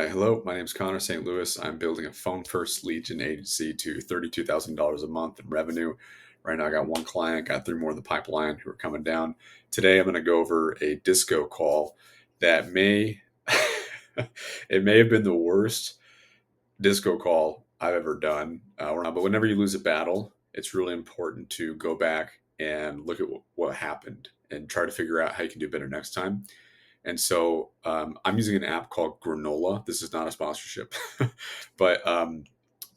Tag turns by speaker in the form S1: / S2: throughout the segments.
S1: Hello, my name is Connor St. Louis. I'm building a phone first lead gen agency to $32,000 a month in revenue. Right now, I got one client, got three more in the pipeline who are coming down. Today, I'm going to go over a disco call that may, it may have been the worst disco call I've ever done. But whenever you lose a battle, it's really important to go back and look at what happened and try to figure out how you can do better next time. And so I'm using an app called Granola. This is not a sponsorship, but I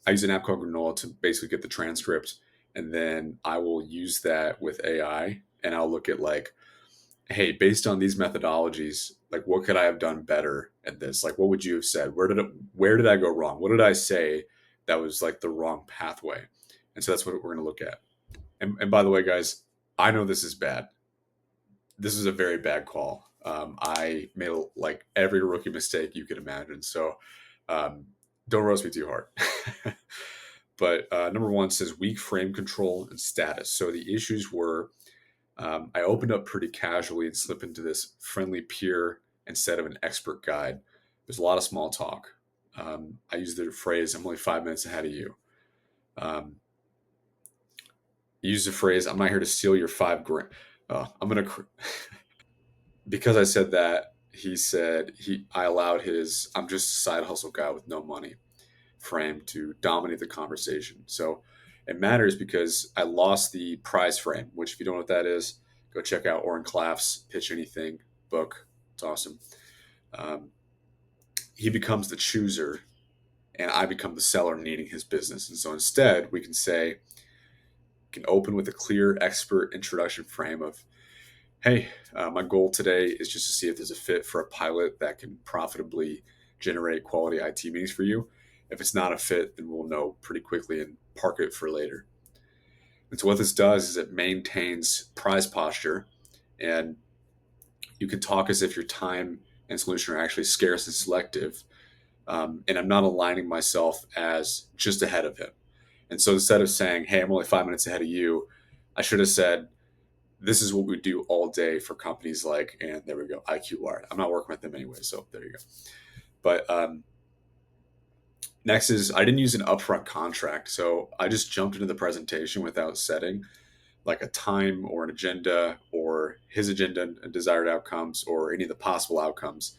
S1: use an app called Granola to basically get the transcript. And then I will use that with AI and I'll look at like, hey, based on these methodologies, like what could I have done better at this? Like, what would you have said? Where did I go wrong? What did I say that was like the wrong pathway? And so that's what we're going to look at. And by the way, guys, I know this is bad. This is a very bad call. I made like every rookie mistake you could imagine. So um, don't roast me too hard. But number one says weak frame control and status. So the issues were I opened up pretty casually and slipped into this friendly peer instead of an expert guide. There's a lot of small talk. I use the phrase, I'm only 5 minutes ahead of you. Um, use the phrase, I'm not here to steal your 5 grand. I'm going to because I said that, he said I allowed his I'm just a side hustle guy with no money frame to dominate the conversation. So it matters because I lost the prize frame, which if you don't know what that is, go check out Oren Klaff's Pitch Anything book. It's awesome. Um, he becomes the chooser and I become the seller needing his business. And so instead we can say, can open with a clear expert introduction frame of, hey, my goal today is just to see if there's a fit for a pilot that can profitably generate quality IT meetings for you. If it's not a fit, then we'll know pretty quickly and park it for later. And so what this does is it maintains prize posture, and you can talk as if your time and solution are actually scarce and selective. And I'm not aligning myself as just ahead of him. And so instead of saying, hey, I'm only 5 minutes ahead of you, I should have said, this is what we do all day for companies like, and there we go, IQ Wired. I'm not working with them anyway, so there you go. But next is I didn't use an upfront contract. So I just jumped into the presentation without setting like a time or an agenda or his agenda and desired outcomes or any of the possible outcomes.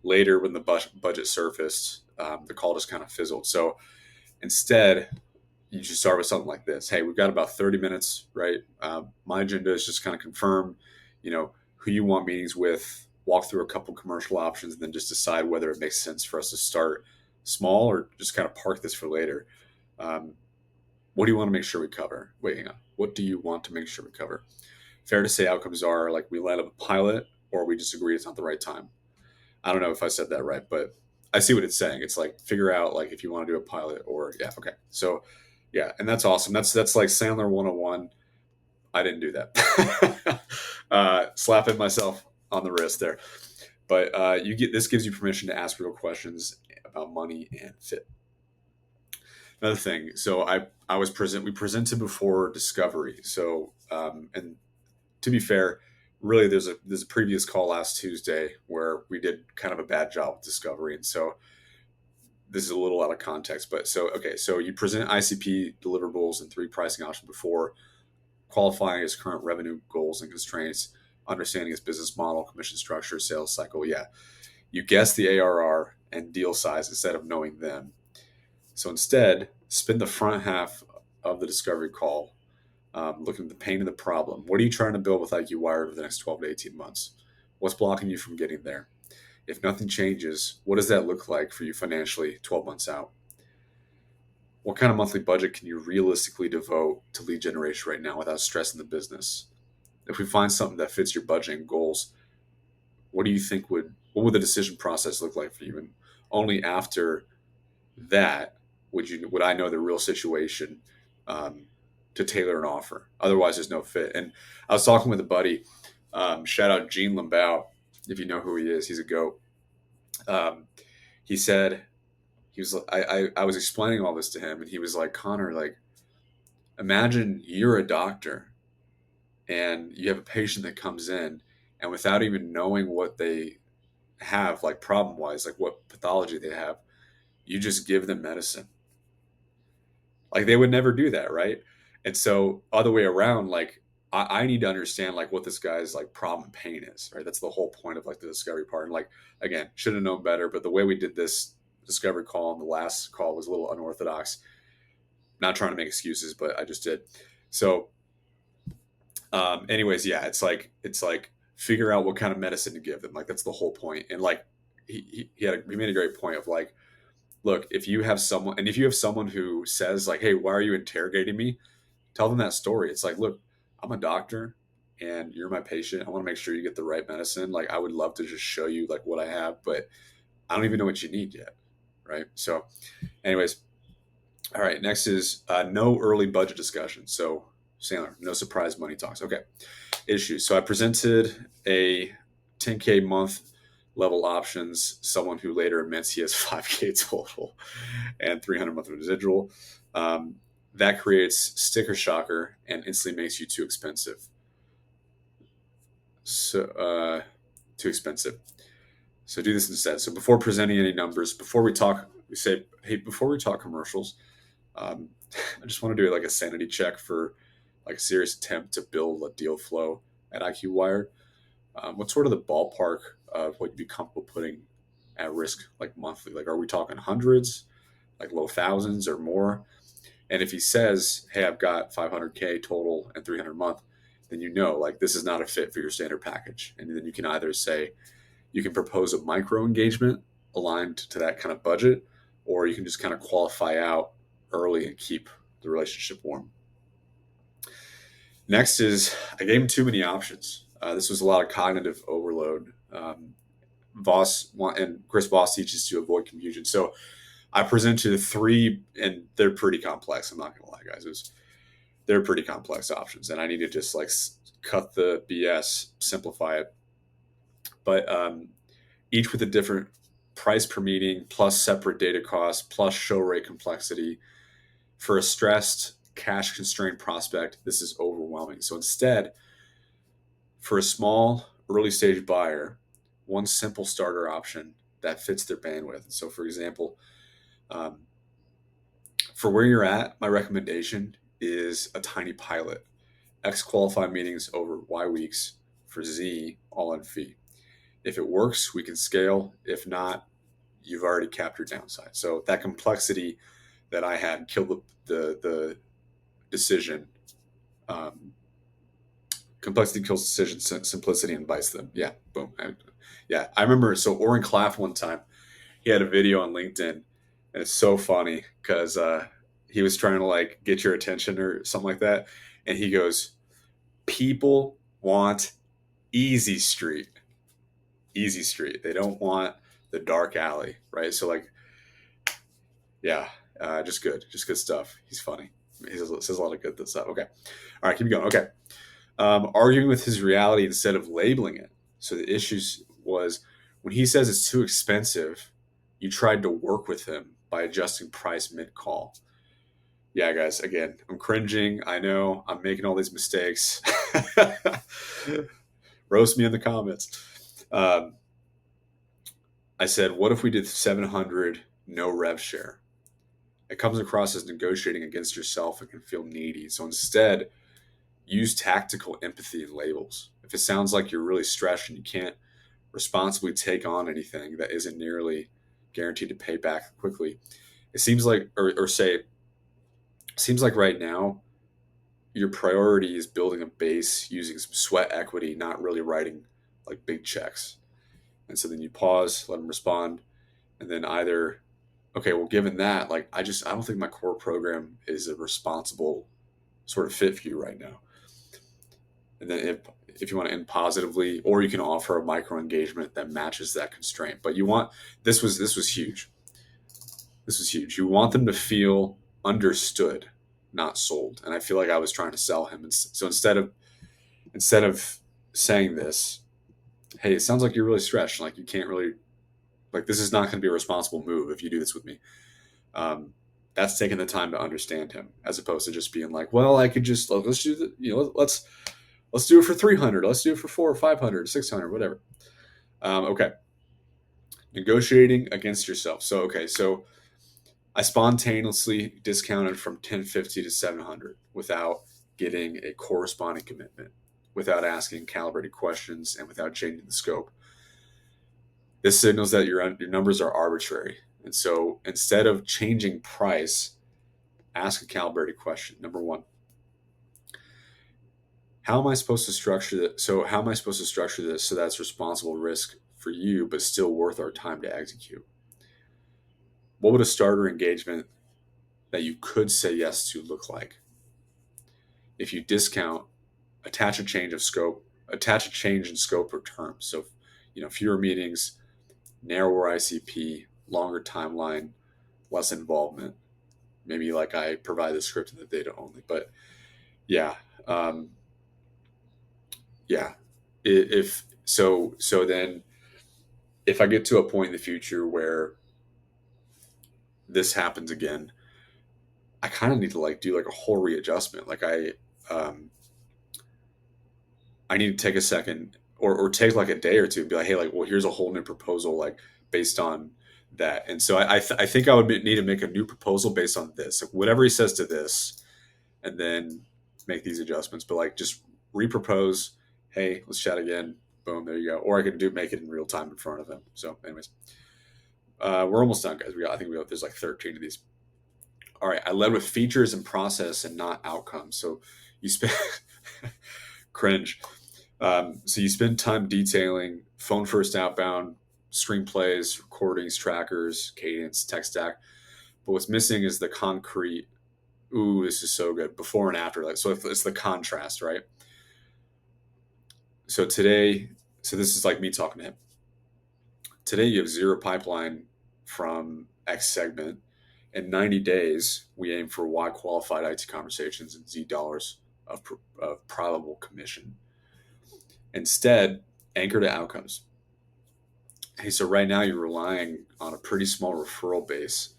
S1: Later, when the budget surfaced, the call just kind of fizzled. So instead, you should start with something like this. Hey, we've got about 30 minutes, right? My agenda is just kind of confirm, who you want meetings with, walk through a couple commercial options, and then just decide whether it makes sense for us to start small or just kind of park this for later. What do you want to make sure we cover? Wait, hang on. What do you want to make sure we cover? Fair to say outcomes are like we light up a pilot or we just agree it's not the right time. I don't know if I said that right, but I see what it's saying. It's like figure out like if you want to do a pilot or yeah, okay. So yeah, and that's awesome. That's like Sandler 101. I didn't do that. Slapping myself on the wrist there. But this gives you permission to ask real questions about money and fit. Another thing, so we presented before discovery. So and to be fair, really there's a previous call last Tuesday where we did kind of a bad job with discovery, and so this is a little out of context. But so okay, so you present ICP deliverables and 3 pricing options before qualifying his current revenue goals and constraints, understanding his business model, commission structure, sales cycle. Yeah, you guess the ARR and deal size instead of knowing them. So instead, spend the front half of the discovery call looking at the pain and the problem. What are you trying to build with IQ Wired over the next 12 to 18 months? What's blocking you from getting there? If nothing changes, what does that look like for you financially 12 months out? What kind of monthly budget can you realistically devote to lead generation right now without stressing the business? If we find something that fits your budget and goals, what do you think what would the decision process look like for you? And only after that would I know the real situation to tailor an offer. Otherwise, there's no fit. And I was talking with a buddy. Shout out Gene Limbaugh, if you know who he is. He's a goat. He said he was. I was explaining all this to him, and he was like, Connor, like, imagine you're a doctor, and you have a patient that comes in, and without even knowing what they have, like problem wise, like what pathology they have, you just give them medicine. Like they would never do that, right? And so other way around, like I need to understand like what this guy's like problem and pain is, right? That's the whole point of like the discovery part. And like again, should have known better, but the way we did this discovery call and the last call was a little unorthodox. Not trying to make excuses, but I just did. So anyways, yeah, it's like figure out what kind of medicine to give them. Like that's the whole point. And like he made a great point of like, look, if you have someone, and if you have someone who says like, hey, why are you interrogating me? Tell them that story. It's like, look, I'm a doctor and you're my patient. I want to make sure you get the right medicine. Like I would love to just show you like what I have, but I don't even know what you need yet. Right. So anyways, all right. Next is no early budget discussion. So Sandler, no surprise money talks. Okay. Issues. So I presented a 10K month level options, someone who later admits he has 5K total and 300 month residual. That creates sticker shocker and instantly makes you too expensive. So, too expensive. So do this instead. So before presenting any numbers, before we talk, we say, hey, before we talk commercials, um, I just want to do like a sanity check for like a serious attempt to build a deal flow at IQ Wire. What's sort of the ballpark of what you'd be comfortable putting at risk like monthly? Like, are we talking hundreds, like low thousands or more? And if he says, hey, I've got 500K total and 300 a month, then you know, like, this is not a fit for your standard package. And then you can either say, you can propose a micro engagement aligned to that kind of budget, or you can just kind of qualify out early and keep the relationship warm. Next is I gave him too many options. This was a lot of cognitive overload. And Chris Voss teaches to avoid confusion. So I presented three, and they're pretty complex. I'm not gonna lie, guys. They're pretty complex options, and I need to just like cut the BS, simplify it. But each with a different price per meeting, plus separate data costs, plus show rate complexity. For a stressed, cash constrained prospect, this is overwhelming. So instead, for a small, early stage buyer, one simple starter option that fits their bandwidth. So, for example, um, for where you're at, my recommendation is a tiny pilot. X qualified meetings over Y weeks for Z all in fee. If it works, we can scale. If not, you've already capped your downside. So that complexity that I had killed the decision. Um, Complexity kills decision, simplicity invites them. Yeah, boom. I remember. So Oren Claff one time, he had a video on LinkedIn, and it's so funny because he was trying to like get your attention or something like that, and he goes, "People want easy street, easy street. They don't want the dark alley, right?" So like, yeah, just good stuff. He's funny. He says a lot of good stuff. Okay, all right, keep going. Okay, arguing with his reality instead of labeling it. So the issues was when he says it's too expensive, you tried to work with him by adjusting price mid call. Yeah, guys, again, I'm cringing. I know I'm making all these mistakes. Roast me in the comments. I said, what if we did 700 no rev share? It comes across as negotiating against yourself and can feel needy. So instead, use tactical empathy in labels. If it sounds like you're really stressed and you can't responsibly take on anything that isn't nearly guaranteed to pay back quickly, it seems like, or say, seems like right now your priority is building a base using some sweat equity, not really writing like big checks. And so then you pause, let them respond, and then either, okay, well, given that, like I don't think my core program is a responsible sort of fit for you right now. And then if you want to end positively, or you can offer a micro engagement that matches that constraint. But you want this was huge. This was huge. You want them to feel understood, not sold. And I feel like I was trying to sell him. And so instead of saying this, hey, it sounds like you're really stretched. Like you can't really like this is not going to be a responsible move if you do this with me. That's taking the time to understand him, as opposed to just being like, well, I could just let's do the let's do it for 300. Let's do it for 400 or 500, 600, whatever. Okay. Negotiating against yourself. So, okay, so I spontaneously discounted from 1050 to 700 without getting a corresponding commitment, without asking calibrated questions, and without changing the scope. This signals that your numbers are arbitrary. And so instead of changing price, ask a calibrated question. Number one, how am I supposed to structure this? So how am I supposed to structure this so that's responsible risk for you, but still worth our time to execute? What would a starter engagement that you could say yes to look like? If you discount, attach a change in scope or terms. So, fewer meetings, narrower ICP, longer timeline, less involvement. Maybe like I provide the script and the data only. But yeah, um, yeah. If so, so then if I get to a point in the future where this happens again, I kind of need to like do like a whole readjustment. Um, I need to take a second or take like a day or two and be like, hey, like, well, here's a whole new proposal, like based on that. And so I think I would need to make a new proposal based on this, like, whatever he says to this, and then make these adjustments. But like, just repropose. Hey, let's chat again. Boom, there you go. Or I could make it in real time in front of him. So, anyways, we're almost done, guys. I think there's like 13 of these. All right, I led with features and process and not outcomes. So you spend cringe. So you spend time detailing phone first outbound, screenplays, recordings, trackers, cadence, tech stack. But what's missing is the concrete. Ooh, this is so good. Before and after. Like, so it's the contrast, right? So today, so this is like me talking to him. Today you have zero pipeline from X segment. In 90 days, we aim for Y qualified IT conversations and Z dollars of probable commission. Instead, anchor to outcomes. Hey, so right now you're relying on a pretty small referral base.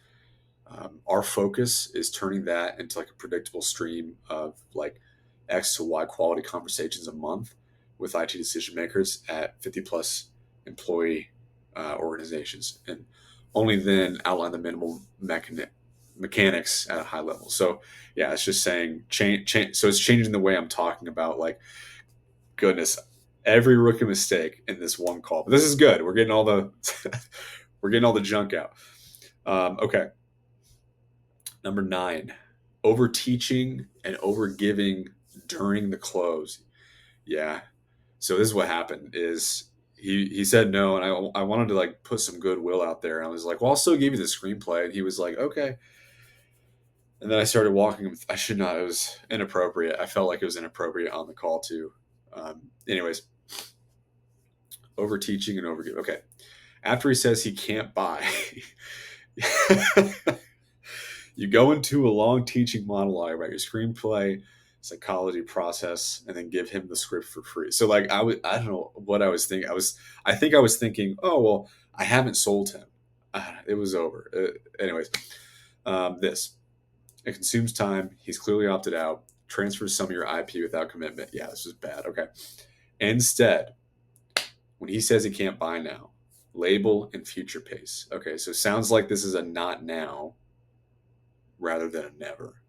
S1: Our focus is turning that into like a predictable stream of like X to Y quality conversations a month with IT decision makers at 50 plus employee organizations, and only then outline the minimal mechanics at a high level. So yeah, it's just saying change. So it's changing the way I'm talking about like, goodness, every rookie mistake in this one call. But this is good. We're getting all the we're getting all the junk out. Okay. Number 9, over teaching and over giving during the close. Yeah. So this is what happened is he said no, and I wanted to like put some goodwill out there. And I was like, well, I'll still give you the screenplay. And he was like, okay. And then I started walking him. I should not. It was inappropriate. I felt like it was inappropriate on the call too. Anyways, over teaching and over giving. Okay. After he says he can't buy, you go into a long teaching monologue about your screenplay, psychology process, and then give him the script for free. So like I don't know what I was thinking. I think I was thinking, oh well, I haven't sold him. It was over. Anyways, this it consumes time. He's clearly opted out. Transfers some of your IP without commitment. Yeah, this is bad. Okay. Instead, when he says he can't buy now, label and future pace. Okay, so it sounds like this is a not now rather than a never,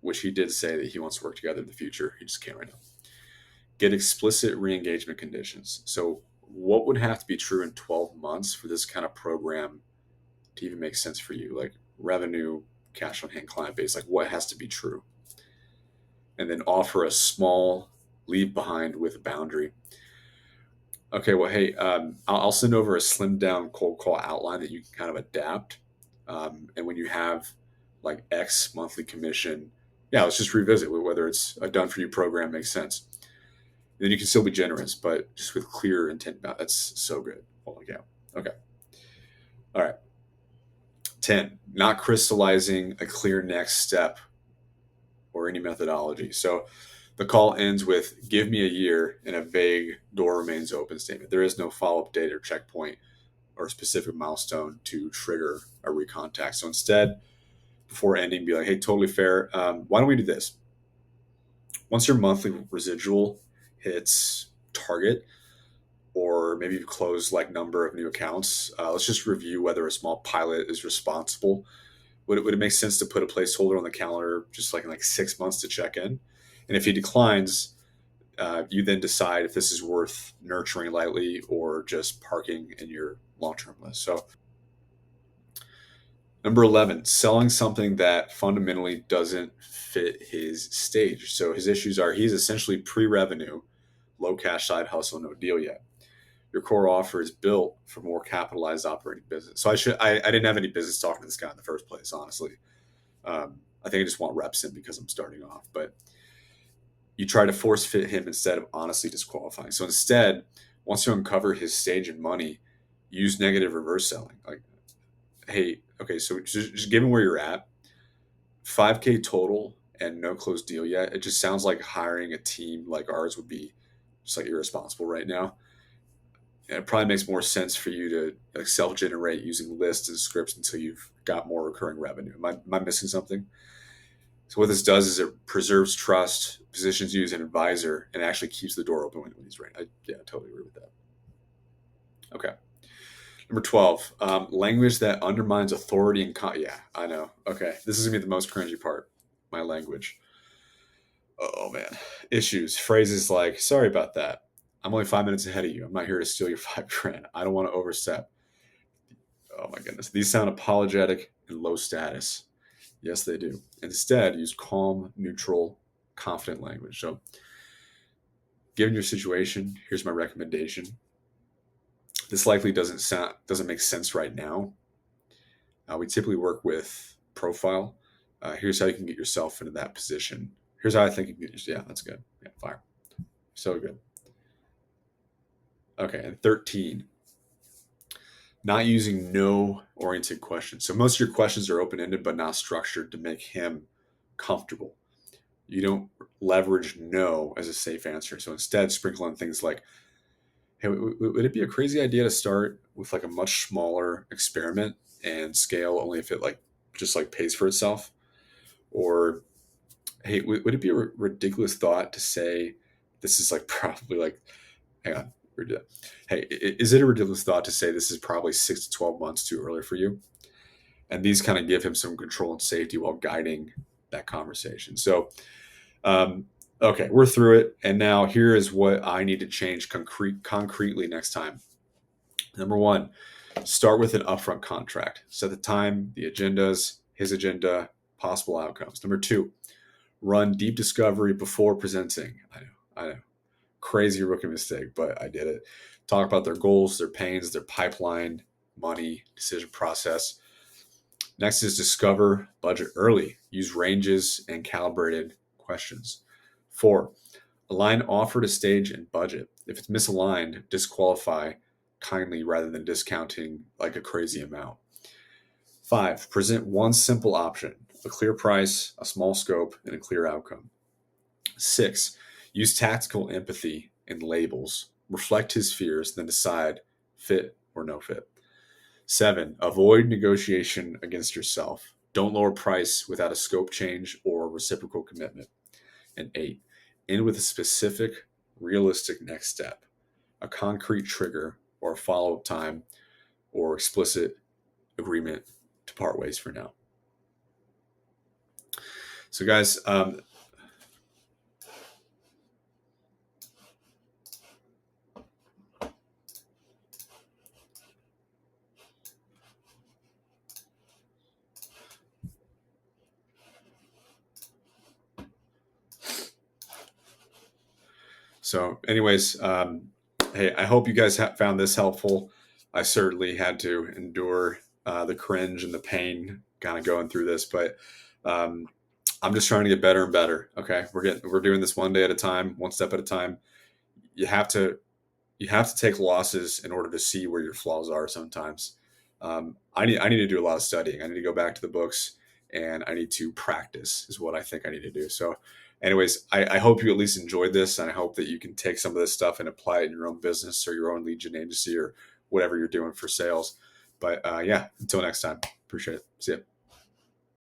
S1: which he did say that he wants to work together in the future. He just can't right now. Get explicit re-engagement conditions. So what would have to be true in 12 months for this kind of program to even make sense for you? Like revenue, cash on hand, client base, like what has to be true? And then offer a small leave behind with a boundary. Okay, well, hey, I'll send over a slimmed down cold call outline that you can kind of adapt. And when you have like X monthly commission, yeah, let's just revisit whether it's a done for you program makes sense. And then you can still be generous, but just with clear intent. That's so good. Holy cow. Okay. All right. 10, not crystallizing a clear next step or any methodology. So the call ends with give me a year and a vague door remains open statement. There is no follow-up date or checkpoint or specific milestone to trigger a recontact. So instead, before ending, be like, hey, totally fair. Why don't we do this? Once your monthly residual hits target, or maybe you've closed like number of new accounts. Let's just review whether a small pilot is responsible. Would it make sense to put a placeholder on the calendar just like in like 6 months to check in? And if he declines, you then decide if this is worth nurturing lightly or just parking in your long-term list. So number 11, selling something that fundamentally doesn't fit his stage. So his issues are he's essentially pre-revenue, low cash side hustle, no deal yet. Your core offer is built for more capitalized operating business. So I didn't have any business talking to this guy in the first place, honestly. I think I just want reps in because I'm starting off. But you try to force fit him instead of honestly disqualifying. So instead, once you uncover his stage and money, use negative reverse selling. Like, hey, okay, so just given where you're at, 5K total and no closed deal yet. It just sounds like hiring a team like ours would be just like irresponsible right now. And it probably makes more sense for you to like self-generate using lists and scripts until you've got more recurring revenue. Am I missing something? So what this does is it preserves trust, positions you as an advisor, and actually keeps the door open when he's ready. I totally agree with that. Okay. Number 12, language that undermines authority and yeah, I know. Okay, this is gonna be the most cringy part. My language. Oh man, issues, phrases like "Sorry about that. I'm only 5 minutes ahead of you. I'm not here to steal your 5 grand. I don't want to overstep." Oh my goodness, these sound apologetic and low status. Yes, they do. Instead, use calm, neutral, confident language. So, given your situation, here's my recommendation. This likely doesn't make sense right now. We typically work with profile. Here's how you can get yourself into that position. Here's how I think you can get. Yeah, that's good. Yeah, fire. So good. Okay, and 13, not using no oriented questions. So most of your questions are open ended but not structured to make him comfortable. You don't leverage no as a safe answer. So instead, sprinkle in things like, hey, would it be a crazy idea to start with like a much smaller experiment and scale only if it like just like pays for itself? Or, hey, would it be a ridiculous thought to say this is like probably like, hang on, hey, is it a ridiculous thought to say this is probably 6 to 12 months too early for you? And these kind of give him some control and safety while guiding that conversation. So, um, okay, we're through it. And now here is what I need to change concretely next time. Number one, start with an upfront contract. Set the time, the agendas, his agenda, possible outcomes. Number two, run deep discovery before presenting. I know. Crazy rookie mistake, but I did it. Talk about their goals, their pains, their pipeline, money, decision process. Next is discover budget early. Use ranges and calibrated questions. Four, align offer to stage and budget. If it's misaligned, disqualify kindly rather than discounting like a crazy amount. Five, present one simple option, a clear price, a small scope, and a clear outcome. Six, use tactical empathy and labels. Reflect his fears, then decide fit or no fit. Seven, avoid negotiation against yourself. Don't lower price without a scope change or reciprocal commitment. And eight, end with a specific, realistic next step, a concrete trigger or a follow up time or explicit agreement to part ways for now. So, guys, hey, I hope you guys found this helpful. I certainly had to endure the cringe and the pain kind of going through this, but um, I'm just trying to get better and better. Okay, we're doing this one day at a time, one step at a time. You have to take losses in order to see where your flaws are. Sometimes I need to do a lot of studying. I need to go back to the books and I need to practice. Is what I think I need to do. So, anyways, I hope you at least enjoyed this, and I hope that you can take some of this stuff and apply it in your own business or your own lead gen agency or whatever you're doing for sales. But yeah, until next time, appreciate it. See ya.